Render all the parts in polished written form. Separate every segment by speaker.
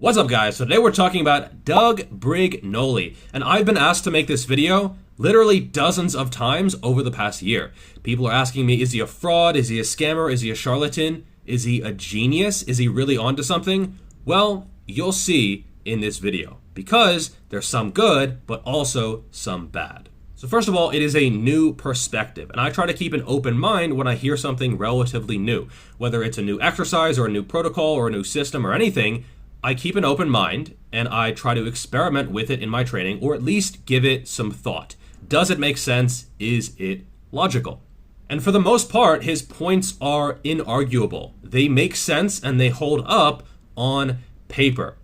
Speaker 1: What's up guys? So today we're talking about Doug Brignole, and I've been asked to make this video literally dozens of times over the past year. People are asking me, is he a fraud? Is he a scammer? Is he a charlatan? Is he a genius? Is he really onto something? Well, you'll see in this video, because there's some good, but also some bad. So first of all, it is a new perspective, and I try to keep an open mind when I hear something relatively new. Whether it's a new exercise or a new protocol or a new system or anything, I keep an open mind and I try to experiment with it in my training, or at least give it some thought. Does it make sense? Is it logical? And for the most part, his points are inarguable. They make sense and they hold up on paper.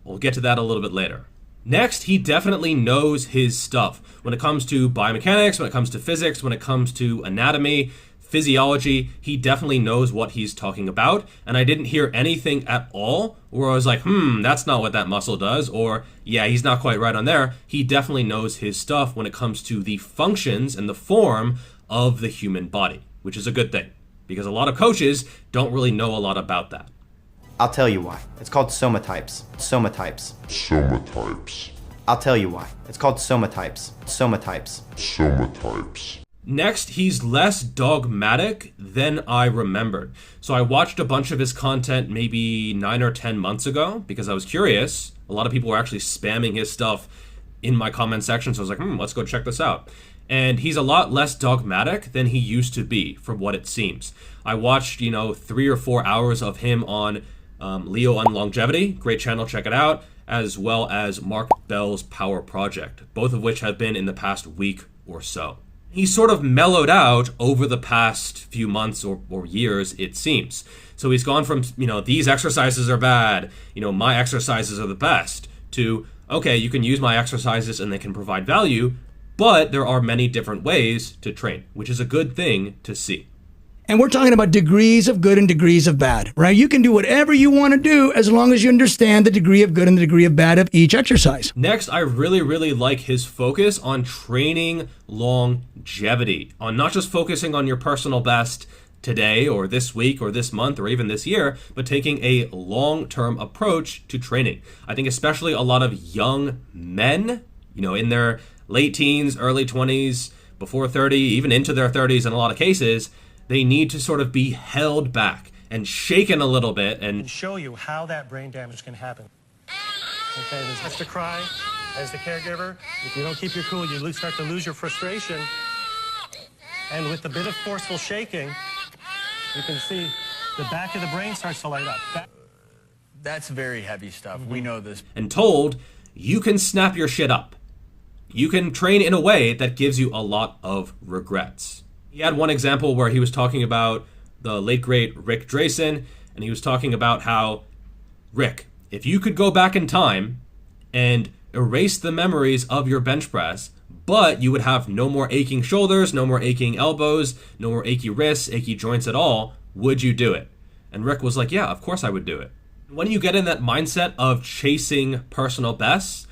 Speaker 1: We'll get to that a little bit later. Next, he definitely knows his stuff when it comes to biomechanics, when it comes to physics, when it comes to anatomy, physiology. He definitely knows what he's talking about, and I didn't hear anything at all where I was like, that's not what that muscle does, or yeah, he's not quite right on there. He definitely knows his stuff when it comes to the functions and the form of the human body, which is a good thing, because a lot of coaches don't really know a lot about that.
Speaker 2: I'll tell you why. It's called somatypes. Somatypes.
Speaker 3: Somatypes.
Speaker 2: I'll tell you why. It's called somatypes. Somatypes.
Speaker 3: Somatypes.
Speaker 1: Next, he's less dogmatic than I remembered. So I watched a bunch of his content maybe 9 or 10 months ago because I was curious. A lot of people were actually spamming his stuff in my comment section, so I was like, let's go check this out. And he's a lot less dogmatic than he used to be, from what it seems. I watched, 3 or 4 hours of him on Leo on Longevity, great channel, check it out, as well as Mark Bell's Power Project, both of which have been in the past week or so. He's sort of mellowed out over the past few months or years, it seems. So he's gone from, these exercises are bad, my exercises are the best, to, okay, you can use my exercises and they can provide value, but there are many different ways to train, which is a good thing to see.
Speaker 4: And we're talking about degrees of good and degrees of bad, right? You can do whatever you want to do as long as you understand the degree of good and the degree of bad of each exercise.
Speaker 1: Next, I really like his focus on training longevity, on not just focusing on your personal best today or this week or this month or even this year, but taking a long-term approach to training. I think especially a lot of young men, in their late teens, early 20s, before 30, even into their 30s in a lot of cases, they need to sort of be held back and shaken a little bit and
Speaker 5: show you how that brain damage can happen. Okay, there's to cry as the caregiver. If you don't keep your cool, you start to lose your frustration. And with a bit of forceful shaking, you can see the back of the brain starts to light up.
Speaker 6: That's very heavy stuff. We know this.
Speaker 1: And told, you can snap your shit up. You can train in a way that gives you a lot of regrets. He had one example where he was talking about the late great Rick Drayson, and he was talking about how, Rick, if you could go back in time and erase the memories of your bench press, but you would have no more aching shoulders, no more aching elbows, no more achy wrists, achy joints at all, would you do it? And Rick was like, yeah, of course I would do it. When you get in that mindset of chasing personal bests,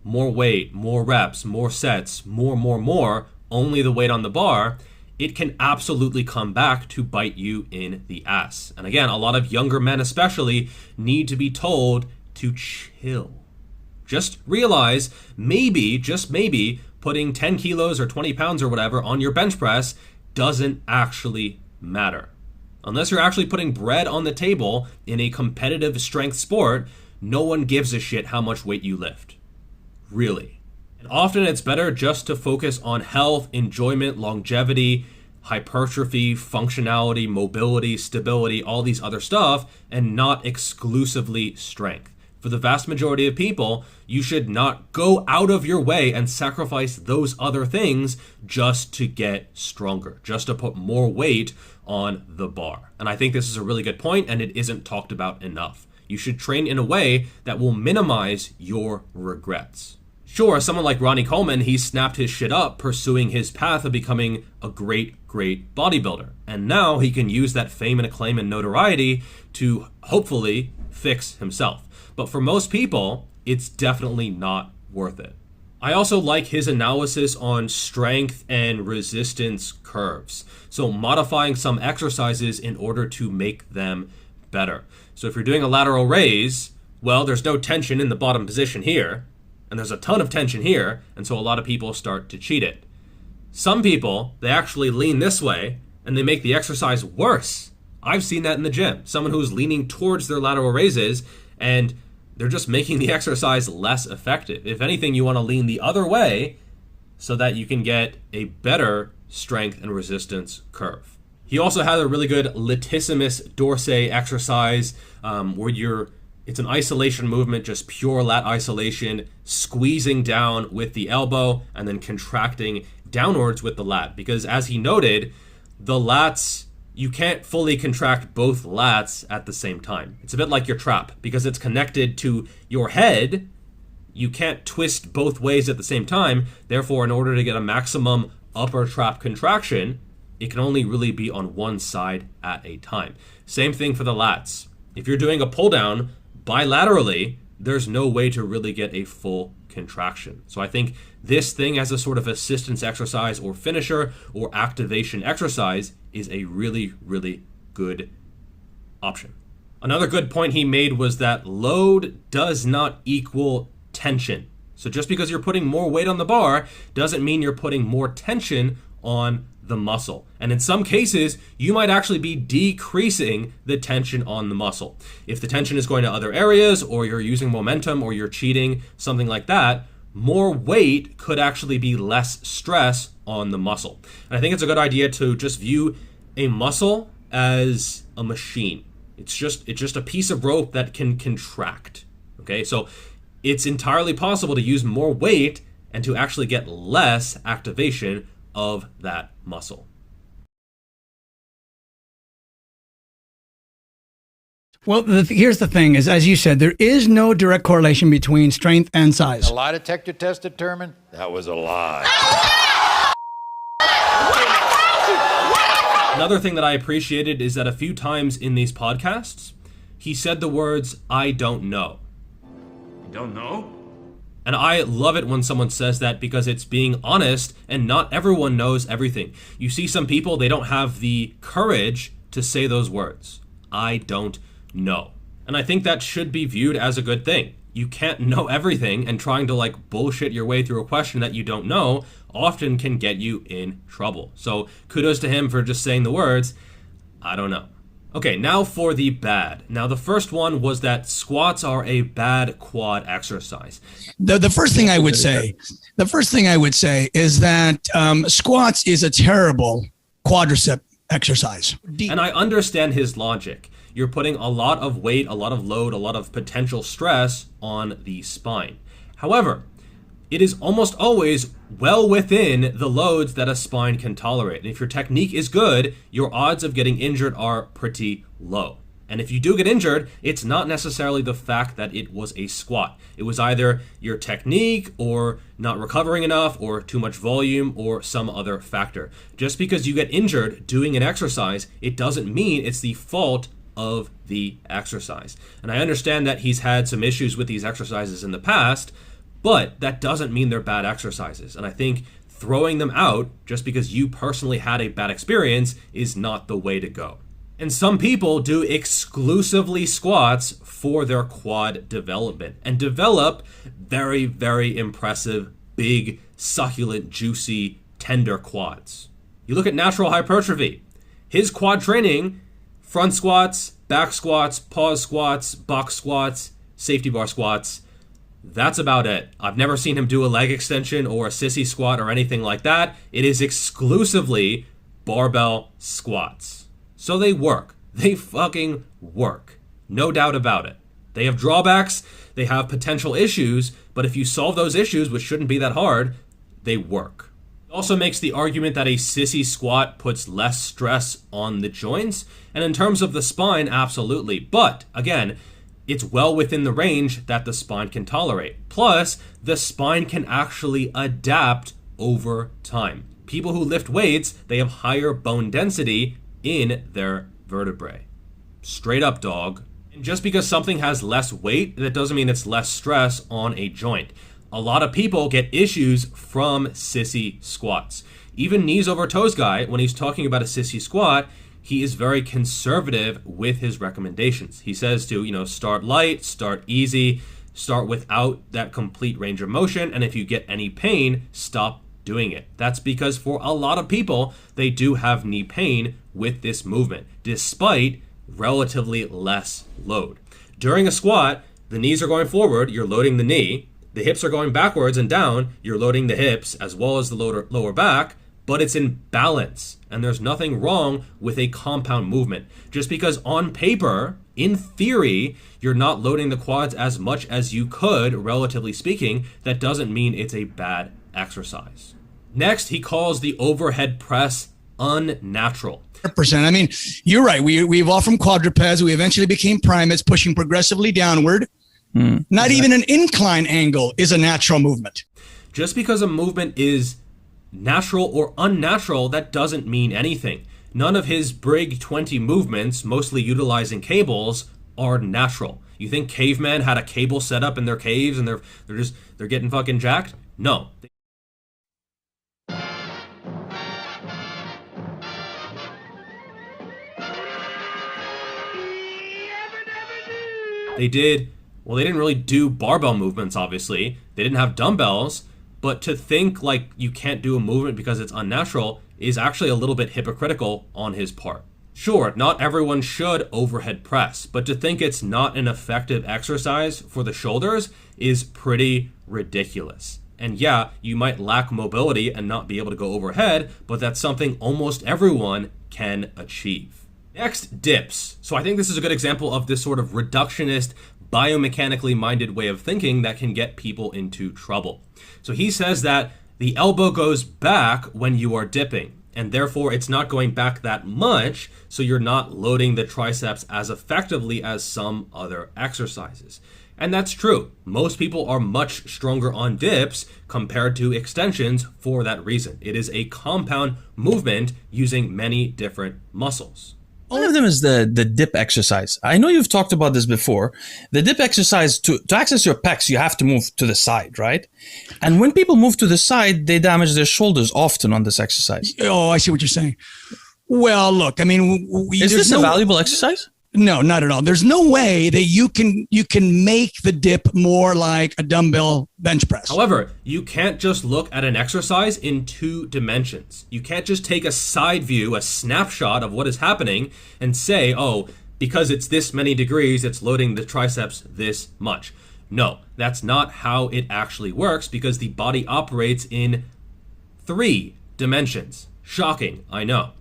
Speaker 1: more weight, more reps, more sets, more, only the weight on the bar, it can absolutely come back to bite you in the ass. And again, a lot of younger men especially need to be told to chill. Just realize, maybe, just maybe, putting 10 kilos or 20 pounds or whatever on your bench press doesn't actually matter. Unless you're actually putting bread on the table in a competitive strength sport, no one gives a shit how much weight you lift. Really. And often it's better just to focus on health, enjoyment, longevity, hypertrophy, functionality, mobility, stability, all these other stuff, and not exclusively strength. For the vast majority of people, you should not go out of your way and sacrifice those other things just to get stronger, just to put more weight on the bar. And I think this is a really good point, and it isn't talked about enough. You should train in a way that will minimize your regrets. Sure, someone like Ronnie Coleman, he snapped his shit up pursuing his path of becoming a great bodybuilder. And now he can use that fame and acclaim and notoriety to hopefully fix himself. But for most people, it's definitely not worth it. I also like his analysis on strength and resistance curves. So modifying some exercises in order to make them better. So if you're doing a lateral raise, Well, there's no tension in the bottom position here, and there's a ton of tension here, and so a lot of people start to cheat it. Some people, they actually lean this way, and they make the exercise worse. I've seen that in the gym. Someone who's leaning towards their lateral raises, and they're just making the exercise less effective. If anything, you want to lean the other way so that you can get a better strength and resistance curve. He also had a really good latissimus dorsi exercise where it's an isolation movement, just pure lat isolation, squeezing down with the elbow and then contracting downwards with the lat. Because as he noted, the lats, you can't fully contract both lats at the same time. It's a bit like your trap. Because it's connected to your head, you can't twist both ways at the same time. Therefore, in order to get a maximum upper trap contraction, it can only really be on one side at a time. Same thing for the lats. If you're doing a pull down bilaterally, there's no way to really get a full contraction. So I think this thing as a sort of assistance exercise or finisher or activation exercise is a really, really good option. Another good point he made was that load does not equal tension. So just because you're putting more weight on the bar doesn't mean you're putting more tension on the muscle. And in some cases, you might actually be decreasing the tension on the muscle. If the tension is going to other areas, or you're using momentum, or you're cheating, something like that, more weight could actually be less stress on the muscle. And I think it's a good idea to just view a muscle as a machine. It's just a piece of rope that can contract. Okay, so it's entirely possible to use more weight and to actually get less activation of that muscle.
Speaker 4: Well, here's the thing is, as you said, there is no direct correlation between strength and size.
Speaker 7: A lie detector test determined that was a lie.
Speaker 1: Another thing that I appreciated is that a few times in these podcasts, he said the words, "I don't know."
Speaker 8: You don't know?
Speaker 1: And I love it when someone says that because it's being honest, and not everyone knows everything. You see some people, they don't have the courage to say those words. I don't know. And I think that should be viewed as a good thing. You can't know everything, and trying to bullshit your way through a question that you don't know often can get you in trouble. So kudos to him for just saying the words, I don't know. Okay, now for the bad. Now the first one was that squats are a bad quad exercise.
Speaker 4: The first thing I would say is that squats is a terrible quadricep exercise.
Speaker 1: And I understand his logic. You're putting a lot of weight, a lot of load, a lot of potential stress on the spine. However, it is almost always well within the loads that a spine can tolerate. And if your technique is good, your odds of getting injured are pretty low. And if you do get injured, it's not necessarily the fact that it was a squat. It was either your technique or not recovering enough or too much volume or some other factor. Just because you get injured doing an exercise, it doesn't mean it's the fault of the exercise. And I understand that he's had some issues with these exercises in the past, but that doesn't mean they're bad exercises. And I think throwing them out just because you personally had a bad experience is not the way to go. And some people do exclusively squats for their quad development and develop very, very impressive, big, succulent, juicy, tender quads. You look at natural hypertrophy. His quad training, front squats, back squats, pause squats, box squats, safety bar squats, that's about it. I've never seen him do a leg extension or a sissy squat or anything like that. It is exclusively barbell squats. So they work. They fucking work. No doubt about it. They have drawbacks, they have potential issues, but if you solve those issues, which shouldn't be that hard, they work. It also makes the argument that a sissy squat puts less stress on the joints, and in terms of the spine, absolutely. But, again, it's well within the range that the spine can tolerate. Plus, the spine can actually adapt over time. People who lift weights, they have higher bone density in their vertebrae. Straight up, dog. And just because something has less weight, that doesn't mean it's less stress on a joint. A lot of people get issues from sissy squats. Even knees over toes guy, when he's talking about a sissy squat, he is very conservative with his recommendations. He says to, start light, start easy, start without that complete range of motion, and if you get any pain, stop doing it. That's because for a lot of people, they do have knee pain with this movement, despite relatively less load. During a squat, the knees are going forward, you're loading the knee, the hips are going backwards and down, you're loading the hips as well as the lower back, but it's in balance, and there's nothing wrong with a compound movement. Just because on paper, in theory, you're not loading the quads as much as you could, relatively speaking, that doesn't mean it's a bad exercise. Next, he calls the overhead press unnatural.
Speaker 4: 100%. I mean, you're right. We evolved from quadrupeds. We eventually became primates, pushing progressively downward. Not even an incline angle is a natural movement.
Speaker 1: Just because a movement is natural or unnatural, that doesn't mean anything. None of his Brig 20 movements, mostly utilizing cables, are natural. You think cavemen had a cable set up in their caves and they're getting fucking jacked? No. They didn't really do barbell movements, obviously. They didn't have dumbbells, but to think like you can't do a movement because it's unnatural is actually a little bit hypocritical on his part. Sure, not everyone should overhead press, but to think it's not an effective exercise for the shoulders is pretty ridiculous. And yeah, you might lack mobility and not be able to go overhead, but that's something almost everyone can achieve. Next, dips. So I think this is a good example of this sort of reductionist, biomechanically minded way of thinking that can get people into trouble. So he says that the elbow goes back when you are dipping, and therefore it's not going back that much, so you're not loading the triceps as effectively as some other exercises. And that's true. Most people are much stronger on dips compared to extensions for that reason. It is a compound movement using many different muscles.
Speaker 9: One of them is the dip exercise. I know you've talked about this before. The dip exercise, to access your pecs, you have to move to the side, right? And when people move to the side, they damage their shoulders often on this exercise.
Speaker 4: Oh, I see what you're saying. Well, look, I mean,
Speaker 9: is this a valuable exercise?
Speaker 4: No, not at all. There's no way that you can make the dip more like a dumbbell bench press.
Speaker 1: However, you can't just look at an exercise in 2 dimensions. You can't just take a side view, a snapshot of what is happening and say, oh, because it's this many degrees, it's loading the triceps this much. No, that's not how it actually works because the body operates in 3 dimensions. Shocking, I know.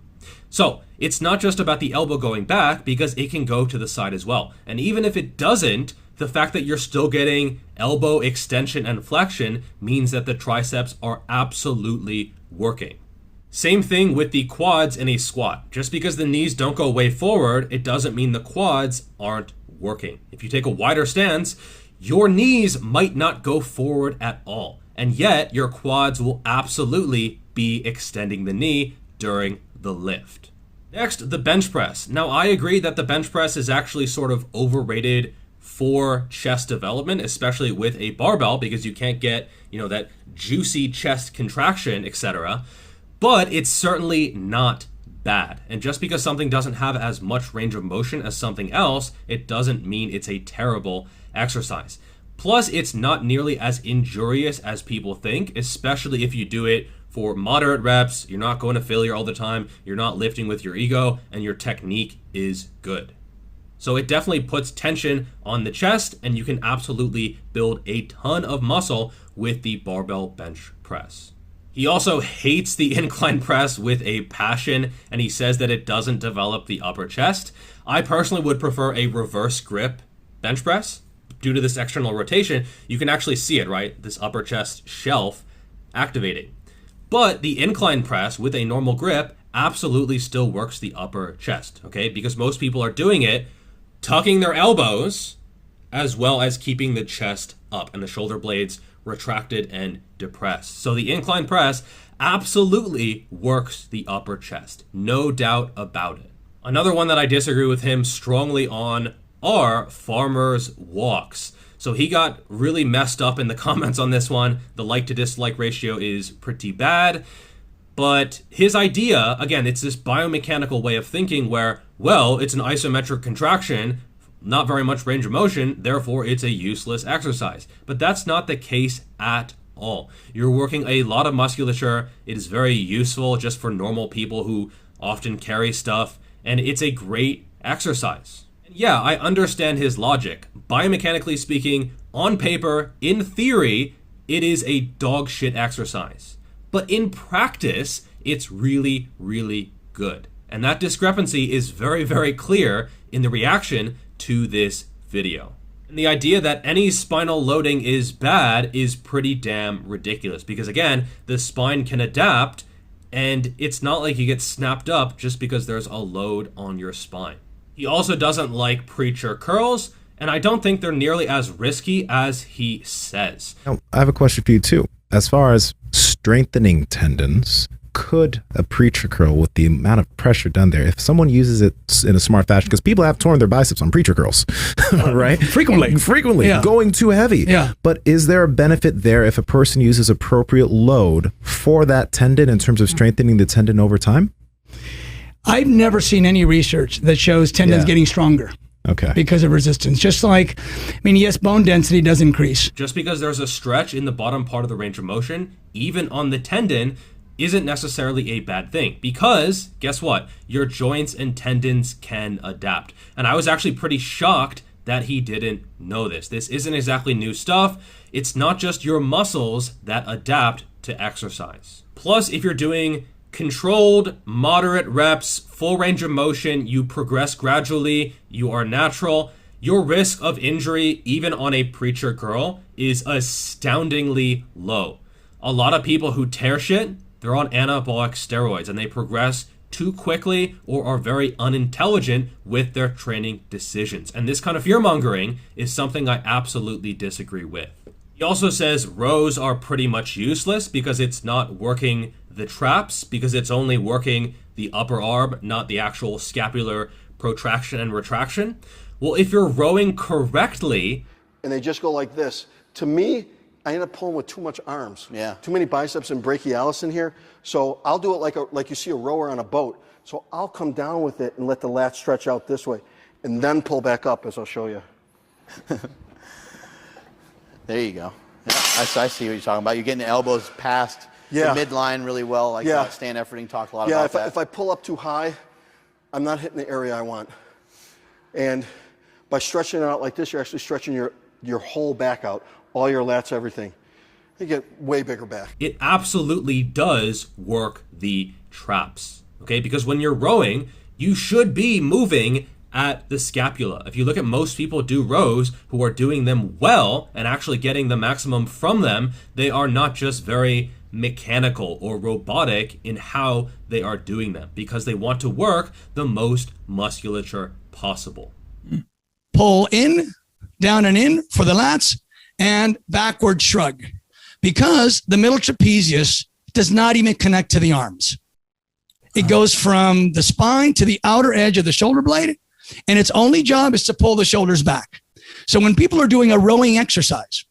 Speaker 1: So it's not just about the elbow going back because it can go to the side as well. And even if it doesn't, the fact that you're still getting elbow extension and flexion means that the triceps are absolutely working. Same thing with the quads in a squat. Just because the knees don't go way forward, it doesn't mean the quads aren't working. If you take a wider stance, your knees might not go forward at all. And yet your quads will absolutely be extending the knee during the lift. Next, the bench press. Now, I agree that the bench press is actually sort of overrated for chest development, especially with a barbell, because you can't get, that juicy chest contraction, etc. But it's certainly not bad. And just because something doesn't have as much range of motion as something else, it doesn't mean it's a terrible exercise. Plus, it's not nearly as injurious as people think, especially if you do it for moderate reps. You're not going to failure all the time, you're not lifting with your ego, and your technique is good. So it definitely puts tension on the chest, and you can absolutely build a ton of muscle with the barbell bench press. He also hates the incline press with a passion, and he says that it doesn't develop the upper chest. I personally would prefer a reverse grip bench press. Due to this external rotation, you can actually see it, right? This upper chest shelf activating. But the incline press with a normal grip absolutely still works the upper chest, okay? Because most people are doing it, tucking their elbows, as well as keeping the chest up and the shoulder blades retracted and depressed. So the incline press absolutely works the upper chest, no doubt about it. Another one that I disagree with him strongly on are farmers' walks. So he got really messed up in the comments on this one. The like to dislike ratio is pretty bad. But his idea, again, it's this biomechanical way of thinking where, well, it's an isometric contraction, not very much range of motion, therefore it's a useless exercise. But that's not the case at all. You're working a lot of musculature. It is very useful just for normal people who often carry stuff, and it's a great exercise. And yeah, I understand his logic. Biomechanically speaking, on paper, in theory, it is a dog shit exercise. But in practice, it's really, really good. And that discrepancy is very, very clear in the reaction to this video. And the idea that any spinal loading is bad is pretty damn ridiculous because, again, the spine can adapt and it's not like you get snapped up just because there's a load on your spine. He also doesn't like preacher curls, and I don't think they're nearly as risky as he says.
Speaker 10: Now, I have a question for you too. As far as strengthening tendons, could a preacher curl with the amount of pressure done there, if someone uses it in a smart fashion, because people have torn their biceps on preacher curls, right? Frequently,
Speaker 4: Yeah.
Speaker 10: going too heavy.
Speaker 4: Yeah.
Speaker 10: But is there a benefit there if a person uses appropriate load for that tendon in terms of strengthening the tendon over time?
Speaker 4: I've never seen any research that shows tendons getting stronger.
Speaker 10: Okay.
Speaker 4: Because of resistance. Just like, I mean, yes, bone density does increase.
Speaker 1: Just because there's a stretch in the bottom part of the range of motion, even on the tendon, isn't necessarily a bad thing because guess what? Your joints and tendons can adapt. And I was actually pretty shocked that he didn't know this. This isn't exactly new stuff. It's not just your muscles that adapt to exercise. Plus, if you're doing controlled, moderate reps, full range of motion, you progress gradually, you are natural, your risk of injury, even on a preacher curl, is astoundingly low. A lot of people who tear shit, they're on anabolic steroids and they progress too quickly or are very unintelligent with their training decisions. And this kind of fear-mongering is something I absolutely disagree with. He also says rows are pretty much useless because it's not working the traps, because it's only working the upper arm, not the actual scapular protraction and retraction. Well, if you're rowing correctly...
Speaker 11: And they just go like this. To me, I end up pulling with too much arms. Yeah. Too many biceps and brachialis in here. So I'll do it like you see a rower on a boat. So I'll come down with it and let the lat stretch out this way and then pull back up, as I'll show you.
Speaker 12: There you go. Yeah, I see what you're talking about. You're getting the elbows past the midline really well, like Stan Efforting talked a lot about that.
Speaker 11: If I pull up too high, I'm not hitting the area I want. And by stretching it out like this, you're actually stretching your whole back out, all your lats, everything. You get way bigger back.
Speaker 1: It absolutely does work the traps, okay? Because when you're rowing, you should be moving at the scapula. If you look at most people do rows who are doing them well and actually getting the maximum from them, they are not just very mechanical or robotic in how they are doing them because they want to work the most musculature possible.
Speaker 4: Pull in, down and in for the lats, and backward shrug because the middle trapezius does not even connect to the arms. It goes from the spine to the outer edge of the shoulder blade, and its only job is to pull the shoulders back. So when people are doing a rowing exercise,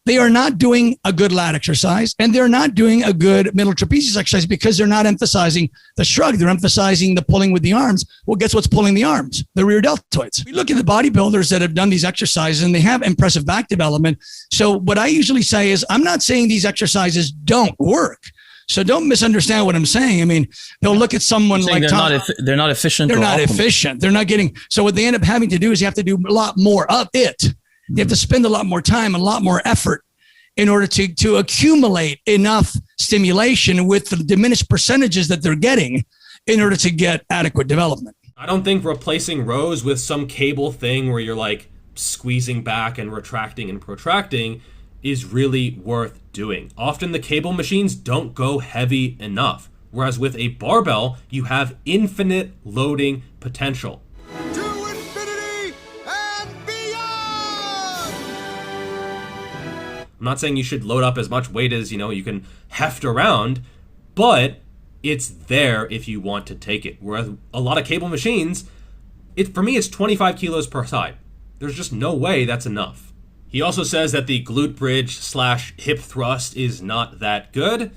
Speaker 4: they are not doing a good lat exercise, and they're not doing a good middle trapezius exercise because they're not emphasizing the shrug. They're emphasizing the pulling with the arms. Well, guess what's pulling the arms? The rear deltoids. We look at the bodybuilders that have done these exercises, and they have impressive back development. So what I usually say is, I'm not saying these exercises don't work. So don't misunderstand what I'm saying. I mean, they'll look at someone like Tom.
Speaker 9: They're not efficient.
Speaker 4: They're not efficient. They're not getting. So what they end up having to do is you have to do a lot more of it. You have to spend a lot more time and a lot more effort in order to accumulate enough stimulation with the diminished percentages that they're getting in order to get adequate development.
Speaker 1: I don't think replacing rows with some cable thing where you're like squeezing back and retracting and protracting is really worth doing. Often the cable machines don't go heavy enough, whereas with a barbell, you have infinite loading potential. I'm not saying you should load up as much weight as, you can heft around, but it's there if you want to take it. Whereas a lot of cable machines, for me, it's 25 kilos per side. There's just no way that's enough. He also says that the glute bridge / hip thrust is not that good.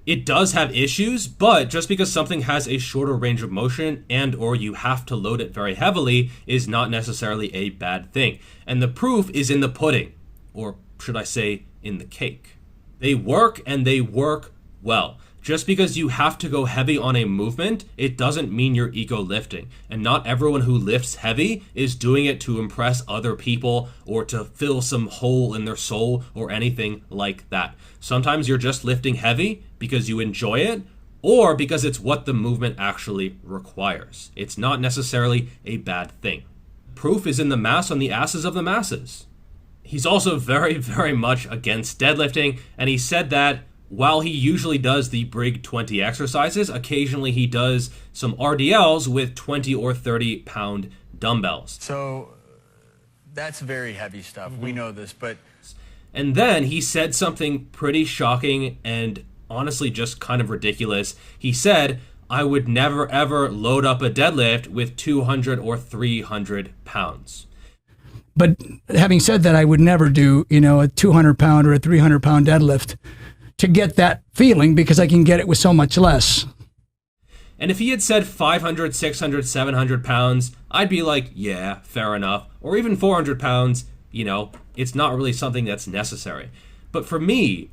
Speaker 1: It does have issues, but just because something has a shorter range of motion and or you have to load it very heavily is not necessarily a bad thing. And the proof is in the pudding, or should I say in the cake. They work and they work well. Just because you have to go heavy on a movement, it doesn't mean you're ego lifting. And not everyone who lifts heavy is doing it to impress other people or to fill some hole in their soul or anything like that. Sometimes you're just lifting heavy because you enjoy it or because it's what the movement actually requires. It's not necessarily a bad thing. Proof is in the mass on the asses of the masses. He's also very, very much against deadlifting, and he said that while he usually does the Brig 20 exercises, occasionally he does some RDLs with 20 or 30 pound dumbbells.
Speaker 6: So that's very heavy stuff. We know this, but...
Speaker 1: And then he said something pretty shocking and honestly just kind of ridiculous. He said, I would never ever load up a deadlift with 200 or 300 pounds.
Speaker 4: But having said that, I would never do, a 200 pound or a 300 pound deadlift to get that feeling because I can get it with so much less.
Speaker 1: And if he had said 500, 600, 700 pounds, I'd be like, yeah, fair enough. Or even 400 pounds, it's not really something that's necessary. But for me,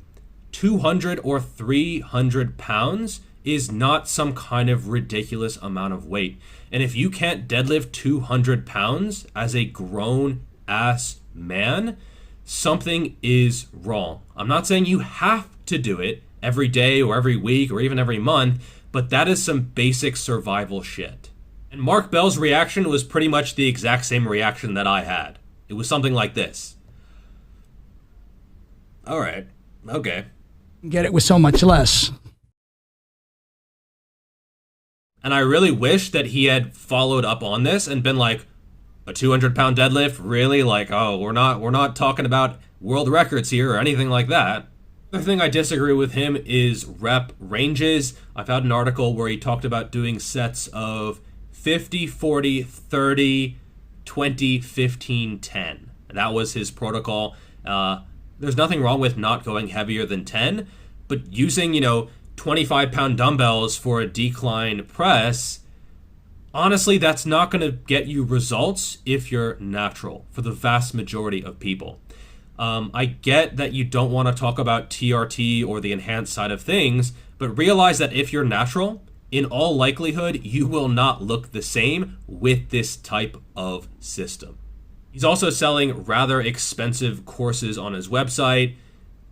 Speaker 1: 200 or 300 pounds is not some kind of ridiculous amount of weight. And if you can't deadlift 200 pounds as a grown-ass man, something is wrong. I'm not saying you have to do it every day or every week or even every month, but that is some basic survival shit. And Mark Bell's reaction was pretty much the exact same reaction that I had. It was something like this. All right, okay.
Speaker 4: Get it with so much less.
Speaker 1: And I really wish that he had followed up on this and been like, a 200-pound deadlift? Really? Like, oh, we're not talking about world records here or anything like that. The thing I disagree with him is rep ranges. I found an article where he talked about doing sets of 50, 40, 30, 20, 15, 10. That was his protocol. There's nothing wrong with not going heavier than 10, but using, 25-pound dumbbells for a decline press, honestly, that's not going to get you results if you're natural for the vast majority of people. I get that you don't want to talk about TRT or the enhanced side of things, but realize that if you're natural, in all likelihood, you will not look the same with this type of system. He's also selling rather expensive courses on his website,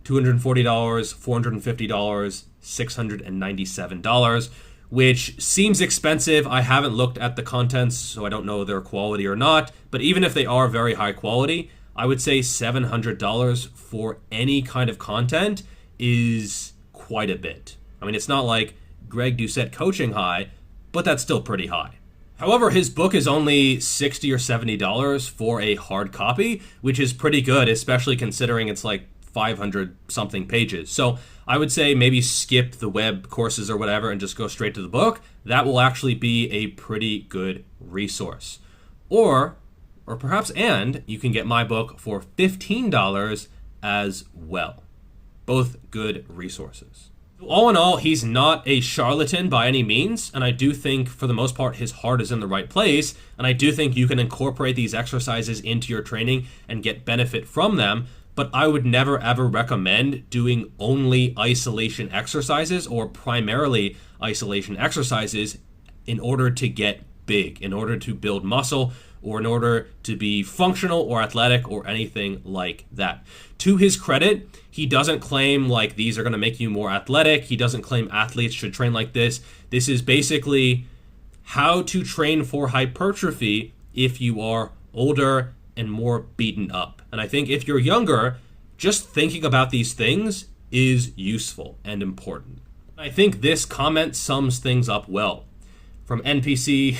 Speaker 1: $240, $450, $697, which seems expensive. I haven't looked at the contents, so I don't know their quality or not, but even if they are very high quality, I would say $700 for any kind of content is quite a bit. I mean, it's not like Greg Doucette coaching high, but that's still pretty high. However, his book is only $60 or $70 for a hard copy, which is pretty good, especially considering it's like 500 something pages. So I would say maybe skip the web courses or whatever and just go straight to the book. That will actually be a pretty good resource. Or perhaps, and you can get my book for $15 as well. Both good resources. All in all, he's not a charlatan by any means, and I do think for the most part his heart is in the right place, and I do think you can incorporate these exercises into your training and get benefit from them, but I would never ever recommend doing only isolation exercises or primarily isolation exercises in order to get big, in order to build muscle, or in order to be functional or athletic or anything like that. To his credit, he doesn't claim like these are going to make you more athletic. He doesn't claim athletes should train like this. This is basically how to train for hypertrophy if you are older and more beaten up. And I think if you're younger, just thinking about these things is useful and important. I think this comment sums things up well. From NPC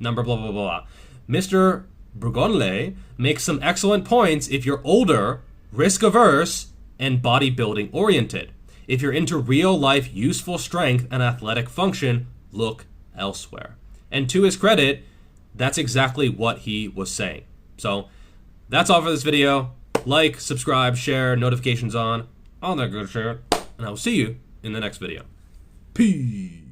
Speaker 1: number blah, blah, blah. Mr. Brignole makes some excellent points if you're older, risk-averse, and bodybuilding oriented. If you're into real-life useful strength and athletic function, look elsewhere. And to his credit, that's exactly what he was saying. So that's all for this video. Like, subscribe, share, notifications on, all that good shit. And I will see you in the next video. Peace.